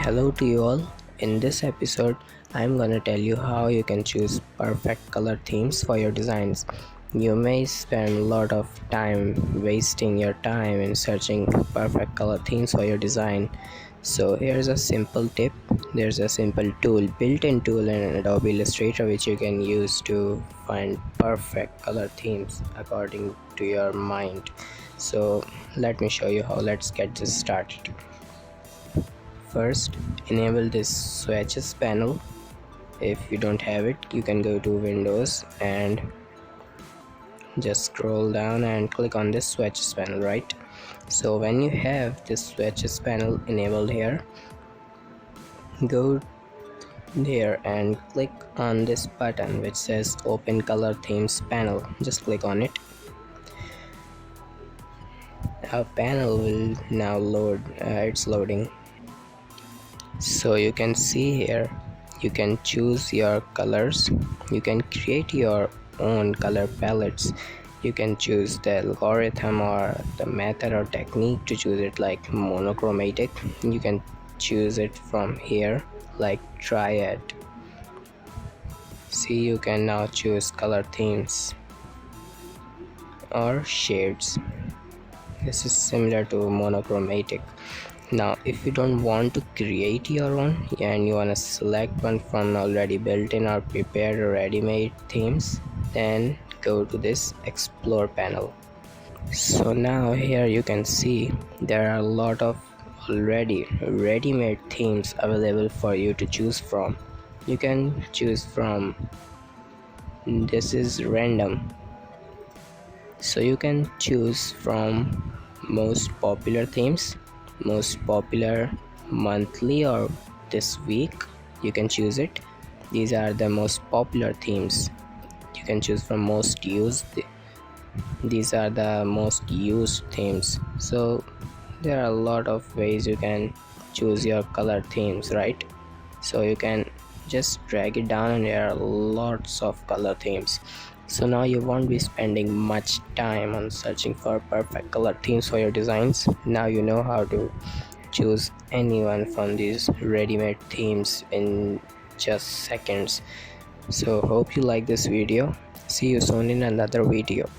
Hello to you all. In this episode, I'm gonna tell you how you can choose perfect color themes for your designs. You may spend a lot of time wasting your time in searching perfect color themes for your design. So here's a simple tip. There's a simple tool, built-in tool in Adobe Illustrator, which you can use to find perfect color themes according to your mind. So let me show you how. Let's get this started. First, enable this swatches panel. If you don't have it, you can go to Windows and just scroll down and click on this swatches panel, right? So when you have this swatches panel enabled here, go there and click on this button which says open color themes panel. Just click on it. Our panel will now load. It's loading. So you can see here, you can choose your colors, you can create your own color palettes, you can choose the algorithm or the method or technique to choose it, like monochromatic. You can choose it from here, like triad. See, you can now choose color themes or shades. This is similar to monochromatic. Now if you don't want to create your own and you want to select one from already built-in or prepared or ready-made themes, then go to this explore panel. So now here you can see there are a lot of already ready-made themes available for you to choose from. You can choose from, this is random, so you can choose from most popular themes, most popular monthly or this week. You can choose it. These are the most popular themes. You can choose from most used. These are the most used themes. So there are a lot of ways you can choose your color themes, right? So you can just drag it down and there are lots of color themes. So now you won't be spending much time on searching for perfect color themes for your designs. Now you know how to choose anyone from these ready-made themes in just seconds. So hope you like this video. See you soon in another video.